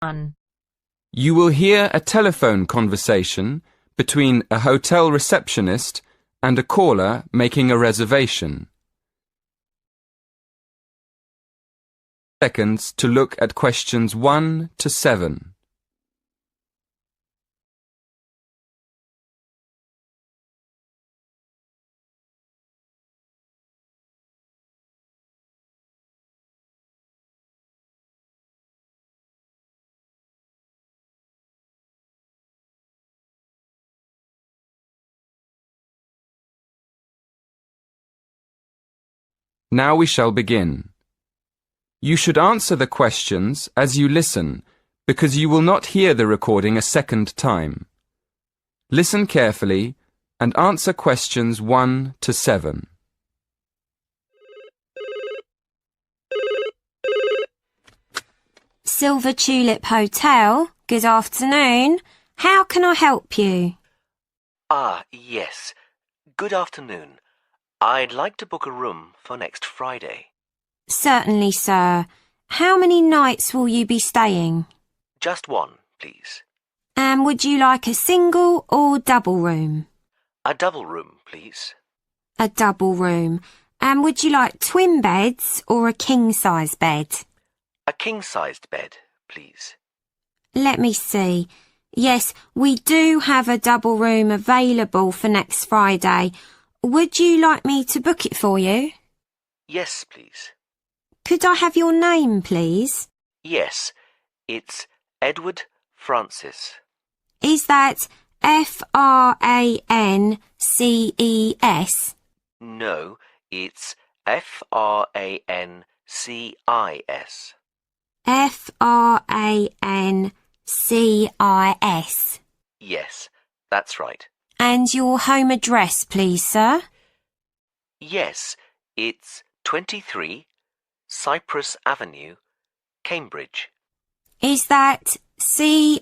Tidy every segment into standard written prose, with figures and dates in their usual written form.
1. You will hear a telephone conversation between a hotel receptionist and a caller making a reservation. Seconds to look at questions 1 to 7. Now we shall begin. You should answer the questions as you listen, because you will not hear the recording a second time. Listen carefully and answer questions 1 to 7. Silver Tulip Hotel, good afternoon. How can I help you? Yes. Good afternoon. I'd like to book a room for next Friday. Certainly, sir. How many nights will you be staying? Just one, please. And would you like a single or double room? A double room, please. A double room. And would you like twin beds or a king-size bed? A king-sized bed, please. Let me see. Yes, we do have a double room available for next Friday. Would you like me to book it for you? Yes, please. Could I have your name, please? Yes, it's Edward Francis. Is that Frances? No, it's Francis. Francis. Yes, that's right. And your home address, please, sir? Yes, it's 23 Cypress Avenue, Cambridge. Is that Cyprus?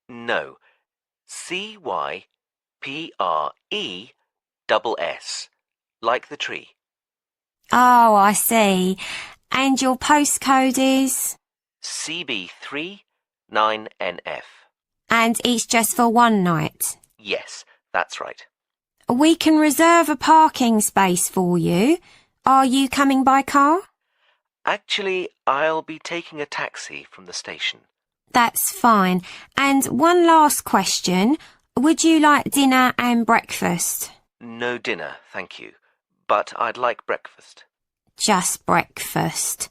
No, Cypreess, like the tree. Oh, I see. And your postcode is? CB3 9NF. And it's just for one night? Yes, that's right. We can reserve a parking space for you. Are you coming by car? Actually, I'll be taking a taxi from the station. That's fine. And one last question. Would you like dinner and breakfast? No dinner, thank you. But I'd like breakfast. Just breakfast.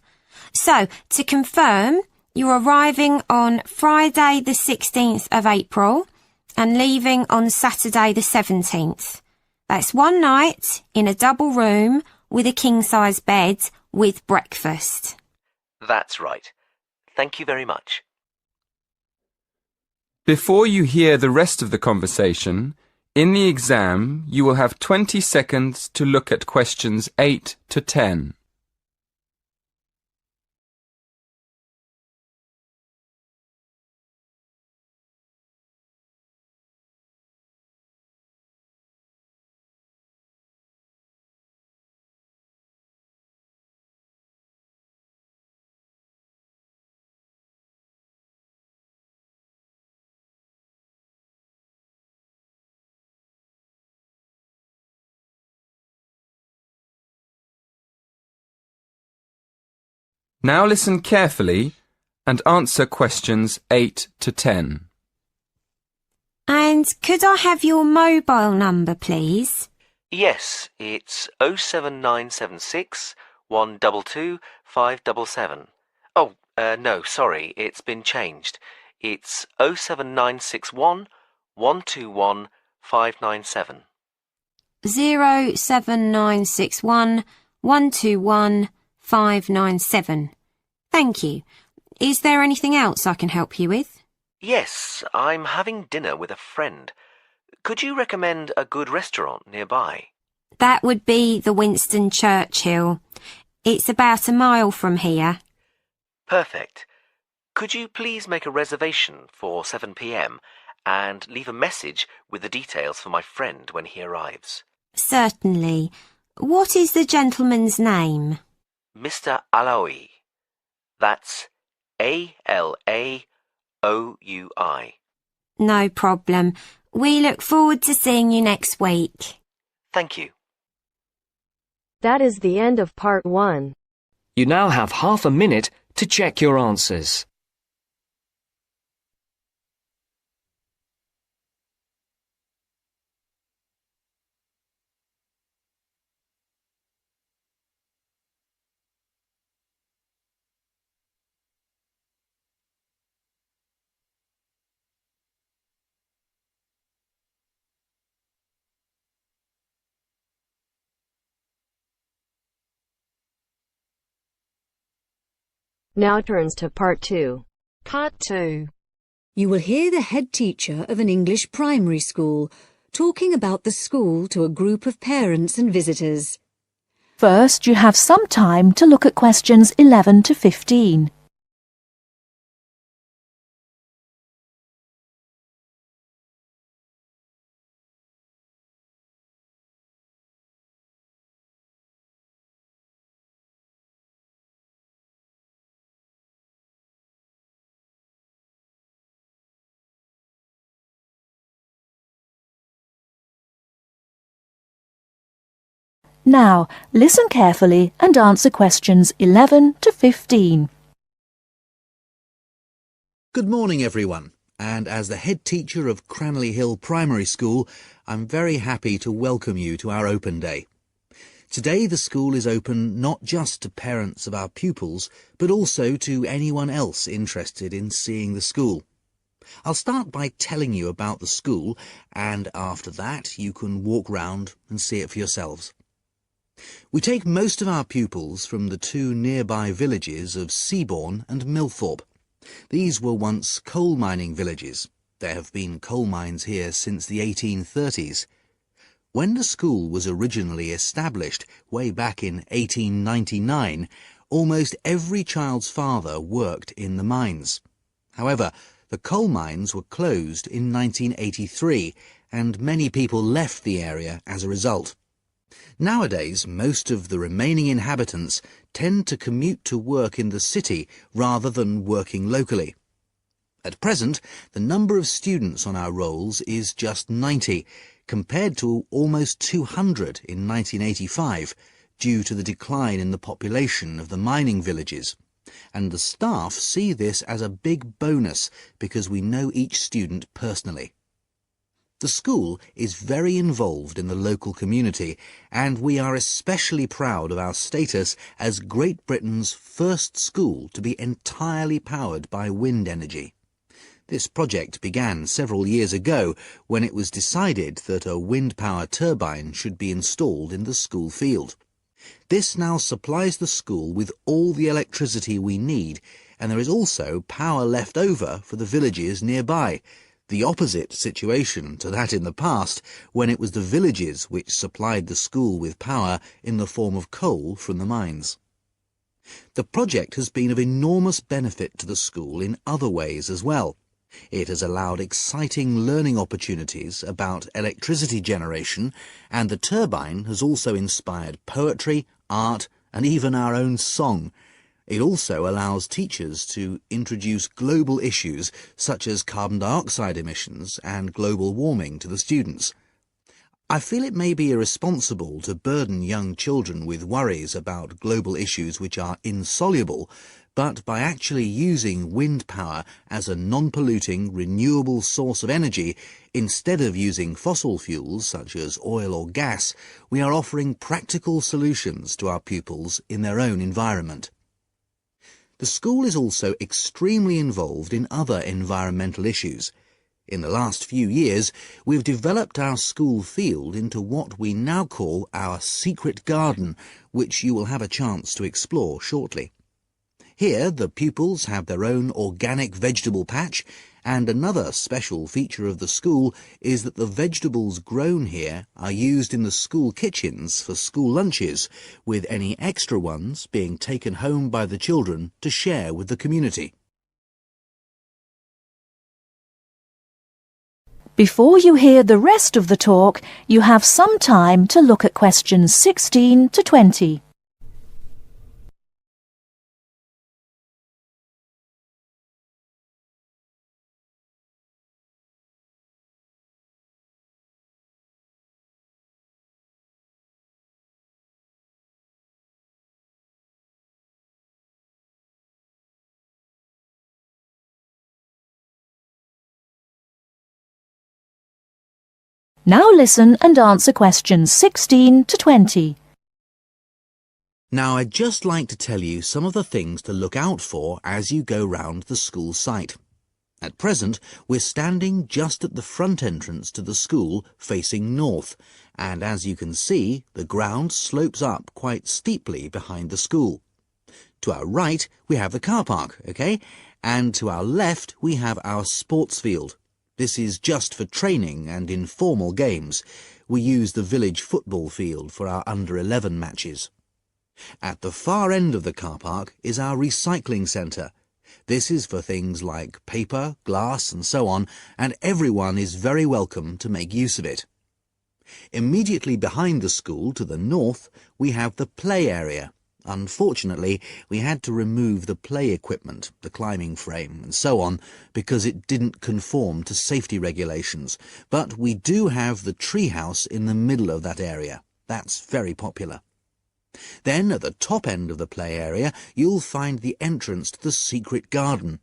So, to confirm, you're arriving on Friday the 16th of April and leaving on Saturday the 17th. That's one night in a double room with a king-size bed with breakfast. That's right. Thank you very much. Before you hear the rest of the conversation, in the exam you will have 20 seconds to look at questions 8 to 10. Now listen carefully and answer questions 8 to 10. And could I have your mobile number, please? Yes, it's 07976 122 577. Oh, no, sorry, it's been changed. It's 07961 121 597. 07961 121 597. Thank you. Is there anything else I can help you with? Yes, I'm having dinner with a friend. Could you recommend a good restaurant nearby? That would be the Winston Churchill. It's about a mile from here. Perfect. Could you please make a reservation for 7 p.m. and leave a message with the details for my friend when he arrives? Certainly. What is the gentleman's name? Mr. Alaoui. That's ALAOUI. No problem. We look forward to seeing you next week. Thank you. That is the end of part 1. You now have half a minute to check your answers. Now turns to part 2. Part 2. You will hear the head teacher of an English primary school talking about the school to a group of parents and visitors. First, you have some time to look at questions 11 to 15. Now, listen carefully and answer questions 11 to 15. Good morning, everyone. And as the head teacher of Cranley Hill Primary School, I'm very happy to welcome you to our open day. Today, the school is open not just to parents of our pupils, but also to anyone else interested in seeing the school. I'll start by telling you about the school, and after that, you can walk round and see it for yourselves. We take most of our pupils from the two nearby villages of Seabourne and Millthorpe. These were once coal mining villages. There have been coal mines here since the 1830s. When the school was originally established, way back in 1899, almost every child's father worked in the mines. However, the coal mines were closed in 1983, and many people left the area as a result. Nowadays, most of the remaining inhabitants tend to commute to work in the city rather than working locally. At present, the number of students on our rolls is just 90, compared to almost 200 in 1985, due to the decline in the population of the mining villages. And the staff see this as a big bonus because we know each student personally. The school is very involved in the local community, and we are especially proud of our status as Great Britain's first school to be entirely powered by wind energy. This project began several years ago when it was decided that a wind power turbine should be installed in the school field. This now supplies the school with all the electricity we need, and there is also power left over for the villages nearby. The opposite situation to that in the past, when it was the villages which supplied the school with power in the form of coal from the mines. The project has been of enormous benefit to the school in other ways as well. It has allowed exciting learning opportunities about electricity generation, and the turbine has also inspired poetry, art, and even our own song. It also allows teachers to introduce global issues such as carbon dioxide emissions and global warming to the students. I feel it may be irresponsible to burden young children with worries about global issues which are insoluble, but by actually using wind power as a non-polluting, renewable source of energy, instead of using fossil fuels such as oil or gas, we are offering practical solutions to our pupils in their own environment. The school is also extremely involved in other environmental issues. In the last few years, we've developed our school field into what we now call our secret garden, which you will have a chance to explore shortly. Here, the pupils have their own organic vegetable patch, and another special feature of the school is that the vegetables grown here are used in the school kitchens for school lunches, with any extra ones being taken home by the children to share with the community. Before you hear the rest of the talk, you have some time to look at questions 16 to 20. Now listen and answer questions 16 to 20. Now, I'd just like to tell you some of the things to look out for as you go round the school site. At present, we're standing just at the front entrance to the school facing north, and as you can see, the ground slopes up quite steeply behind the school. To our right, we have the car park, OK? And to our left, we have our sports field. This is just for training and informal games. We use the village football field for our under-11 matches. At the far end of the car park is our recycling centre. This is for things like paper, glass and so on, and everyone is very welcome to make use of it. Immediately behind the school to the north, we have the play area. Unfortunately, we had to remove the play equipment, the climbing frame and so on, because it didn't conform to safety regulations. But we do have the treehouse in the middle of that area. That's very popular. Then, at the top end of the play area, you'll find the entrance to the secret garden.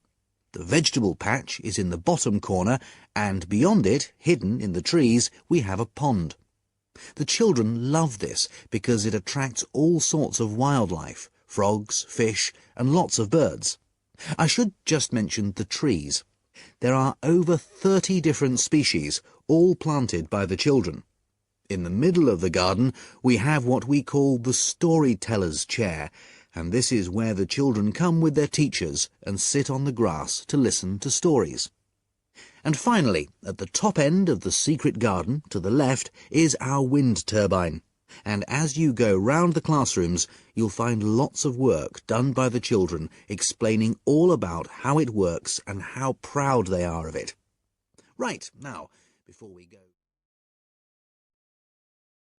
The vegetable patch is in the bottom corner, and beyond it, hidden in the trees, we have a pond. The children love this because it attracts all sorts of wildlife, frogs, fish, and lots of birds. I should just mention the trees. There are over 30 different species, all planted by the children. In the middle of the garden, we have what we call the storyteller's chair, and this is where the children come with their teachers and sit on the grass to listen to stories. And finally, at the top end of the secret garden, to the left, is our wind turbine. And as you go round the classrooms, you'll find lots of work done by the children explaining all about how it works and how proud they are of it. Right, now, before we go...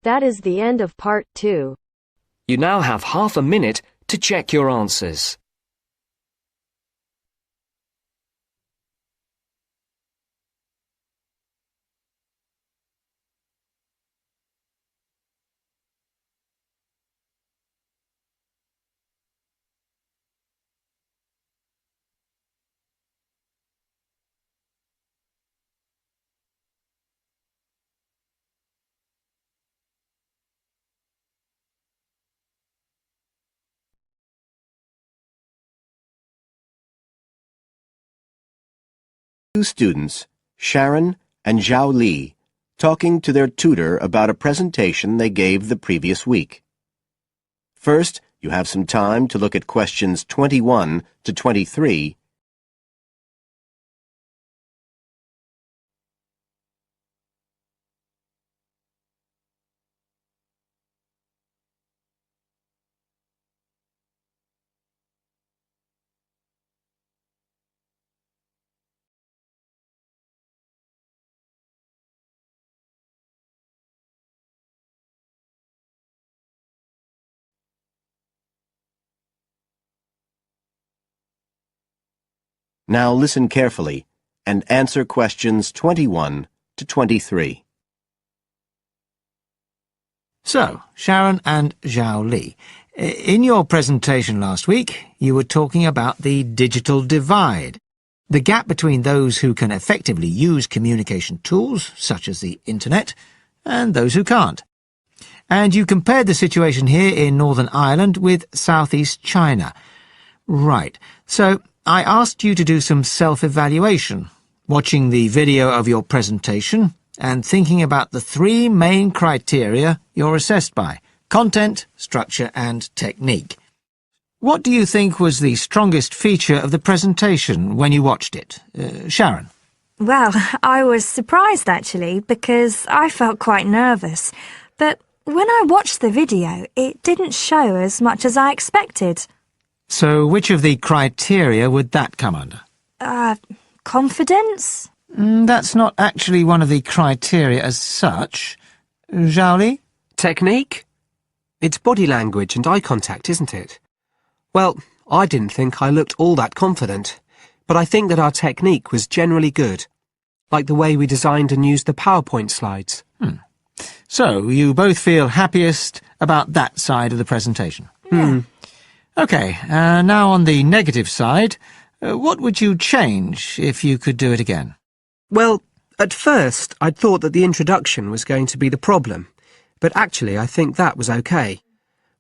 That is the end of part 2. You now have half a minute to check your answers. Two students, Sharon and Zhao Li, talking to their tutor about a presentation they gave the previous week. First, you have some time to look at questions 21 to 23. Now listen carefully and answer questions 21 to 23. So, Sharon and Zhao Li, in your presentation last week, you were talking about the digital divide, the gap between those who can effectively use communication tools, such as the internet, and those who can't. And you compared the situation here in Northern Ireland with Southeast China. Right, so I asked you to do some self-evaluation, watching the video of your presentation and thinking about the 3 main criteria you're assessed by: content, structure and technique. What do you think was the strongest feature of the presentation when you watched it? Sharon? Well, I was surprised actually, because I felt quite nervous. But when I watched the video, it didn't show as much as I expected. So which of the criteria would that come under? Confidence? That's not actually one of the criteria as such. Zhao Li? Technique? It's body language and eye contact, isn't it? Well, I didn't think I looked all that confident, but I think that our technique was generally good, like the way we designed and used the PowerPoint slides. So, you both feel happiest about that side of the presentation? Yeah. OK, now on the negative side, what would you change if you could do it again? Well, At first, I'd thought that the introduction was going to be the problem, but actually I think that was okay.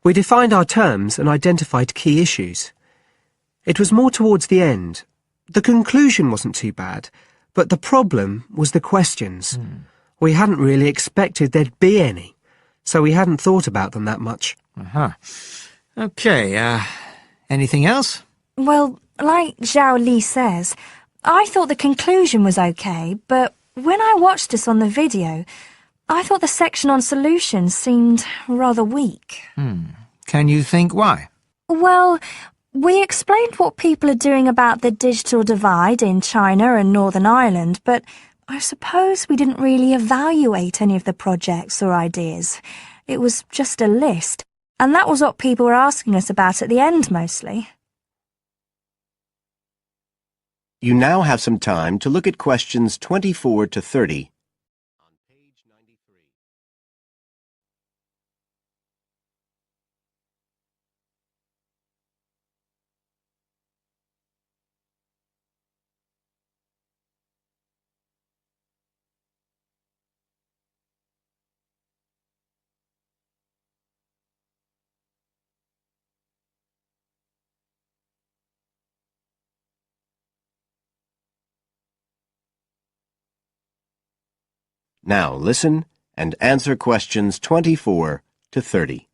We defined our terms and identified key issues. It was more towards the end. The conclusion wasn't too bad, but the problem was the questions. We hadn't really expected there'd be any, so we hadn't thought about them that much. OK, anything else? Well, like Zhao Li says, I thought the conclusion was okay, but when I watched this on the video, I thought the section on solutions seemed rather weak. Can you think why? Well, we explained what people are doing about the digital divide in China and Northern Ireland, but I suppose we didn't really evaluate any of the projects or ideas. It was just a list, and that was what people were asking us about at the end mostly. You now have some time to look at questions 24 to 30. On page 93. Now listen and answer questions 24 to 30.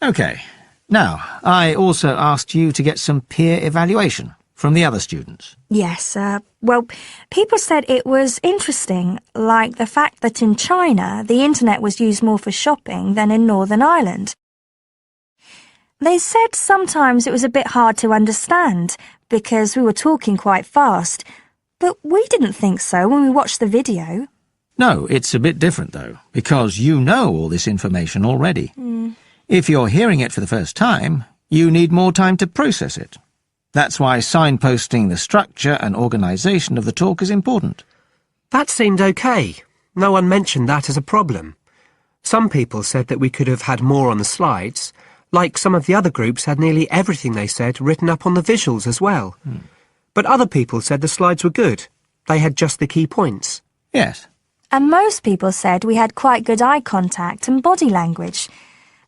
OK. Now, I also asked you to get some peer evaluation from the other students. Yes, well, people said it was interesting, like the fact that in China the internet was used more for shopping than in Northern Ireland. They said sometimes it was a bit hard to understand because we were talking quite fast, but we didn't think so when we watched the video. No, it's a bit different, though, because you know all this information already. If you're hearing it for the first time, you need more time to process it. That's why signposting the structure and organisation of the talk is important. That seemed okay. No one mentioned that as a problem. Some people said that we could have had more on the slides, like some of the other groups had nearly everything they said written up on the visuals as well. But other people said the slides were good. They had just the key points. Yes. And most people said we had quite good eye contact and body language.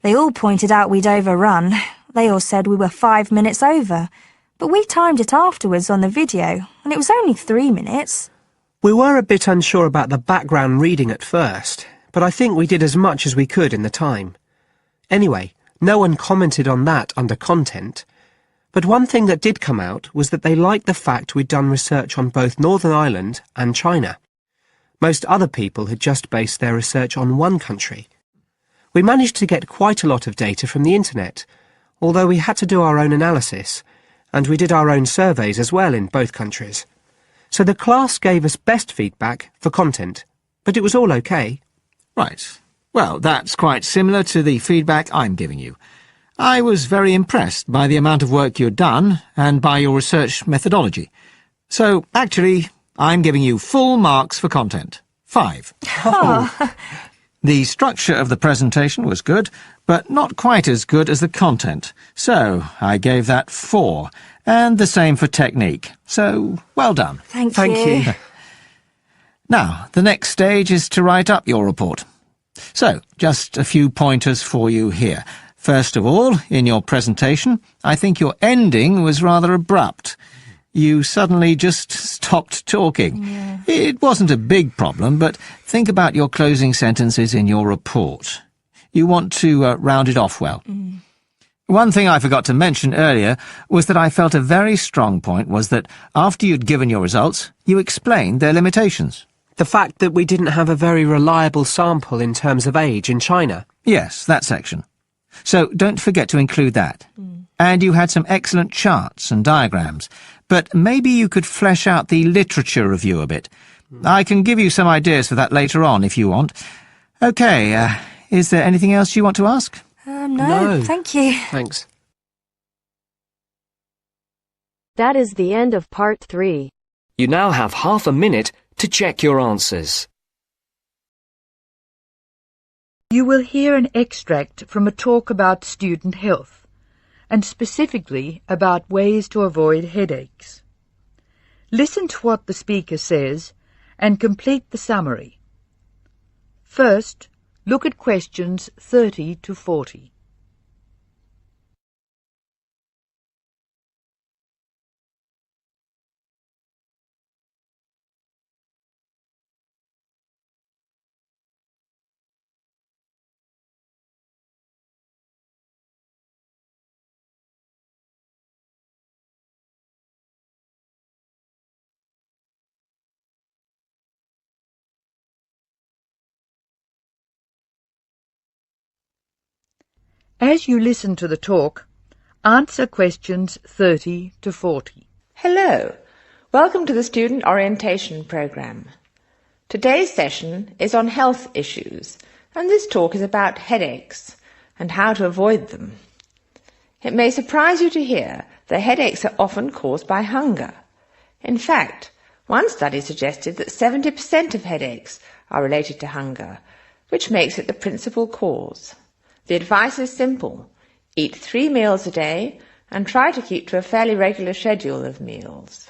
They all pointed out we'd overrun. They all said we were 5 minutes over. But we timed it afterwards on the video, and it was only 3 minutes. We were a bit unsure about the background reading at first, but I think we did as much as we could in the time. Anyway, no one commented on that under content. But one thing that did come out was that they liked the fact we'd done research on both Northern Ireland and China. Most other people had just based their research on one country. We managed to get quite a lot of data from the internet, although we had to do our own analysis, and we did our own surveys as well in both countries. So the class gave us best feedback for content, but it was all okay. Right. Well, that's quite similar to the feedback I'm giving you. I was very impressed by the amount of work you'd done and by your research methodology. So, actually, I'm giving you full marks for content. 5. The structure of the presentation was good, but not quite as good as the content. So, I gave that 4. And the same for technique. So, well done. Thank you. Now, the next stage is to write up your report. So, just a few pointers for you here. First of all, in your presentation, I think your ending was rather abrupt. You suddenly just stopped talking. It wasn't a big problem, but think about your closing sentences in your report. You want to round it off well. One thing I forgot to mention earlier was that I felt a very strong point was that after you'd given your results, you explained their limitations. The fact that we didn't have a very reliable sample in terms of age in China. Yes, that section. So don't forget to include that. And you had some excellent charts and diagrams, but maybe you could flesh out the literature review a bit. I can give you some ideas for that later on if you want. OK, is there anything else you want to ask? No, thank you. Thanks. That is the end of part 3. You now have half a minute to check your answers. You will hear an extract from a talk about student health, and specifically about ways to avoid headaches. Listen to what the speaker says and complete the summary. First, look at questions 30 to 40. As you listen to the talk, answer questions 30 to 40. Hello, welcome to the Student Orientation Programme. Today's session is on health issues, and this talk is about headaches and how to avoid them. It may surprise you to hear that headaches are often caused by hunger. In fact, one study suggested that 70% of headaches are related to hunger, which makes it the principal cause. The advice is simple. Eat 3 meals a day and try to keep to a fairly regular schedule of meals.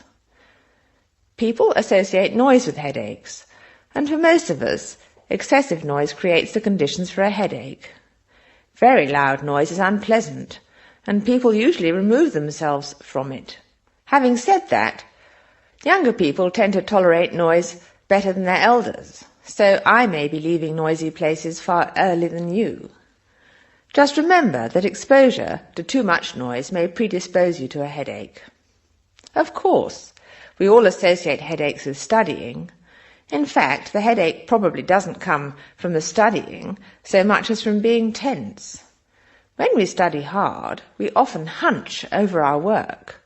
People associate noise with headaches, and for most of us, excessive noise creates the conditions for a headache. Very loud noise is unpleasant, and people usually remove themselves from it. Having said that, younger people tend to tolerate noise better than their elders, so I may be leaving noisy places far earlier than you. Just remember that exposure to too much noise may predispose you to a headache. Of course, we all associate headaches with studying. In fact, the headache probably doesn't come from the studying so much as from being tense. When we study hard, we often hunch over our work.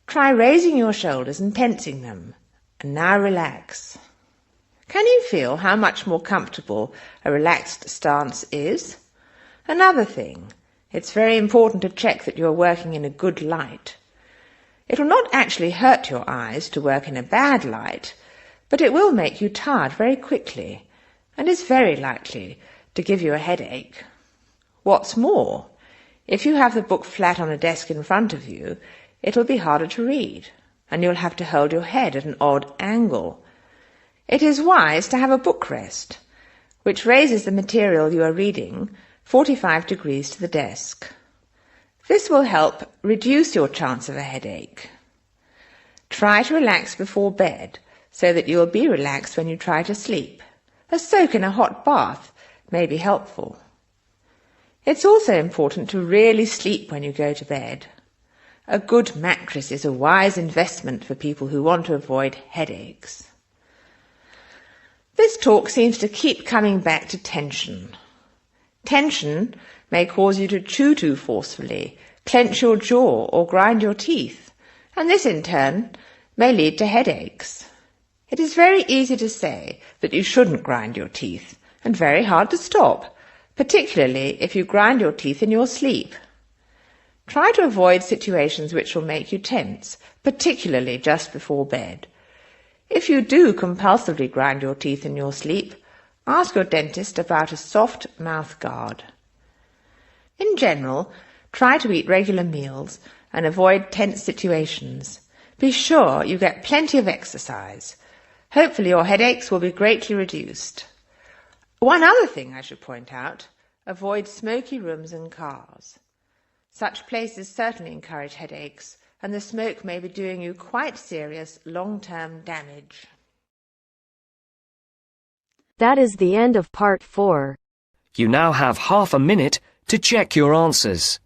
Try raising your shoulders and tensing them, and now relax. Can you feel how much more comfortable a relaxed stance is? Another thing, it's very important to check that you are working in a good light. It will not actually hurt your eyes to work in a bad light, but it will make you tired very quickly and is very likely to give you a headache. What's more, if you have the book flat on a desk in front of you, it will be harder to read, and you'll have to hold your head at an odd angle. It is wise to have a book rest, which raises the material you are reading 45 degrees to the desk. This will help reduce your chance of a headache. Try to relax before bed so that you will be relaxed when you try to sleep. A soak in a hot bath may be helpful. It's also important to really sleep when you go to bed. A good mattress is a wise investment for people who want to avoid headaches. This talk seems to keep coming back to tension. Tension may cause you to chew too forcefully, clench your jaw or grind your teeth, and this in turn may lead to headaches. It is very easy to say that you shouldn't grind your teeth, and very hard to stop, particularly if you grind your teeth in your sleep. Try to avoid situations which will make you tense, particularly just before bed. If you do compulsively grind your teeth in your sleep, ask your dentist about a soft mouth guard. In general, try to eat regular meals and avoid tense situations. Be sure you get plenty of exercise. Hopefully your headaches will be greatly reduced. One other thing I should point out, avoid smoky rooms and cars. Such places certainly encourage headaches, and the smoke may be doing you quite serious long-term damage. That is the end of part 4. You now have half a minute to check your answers.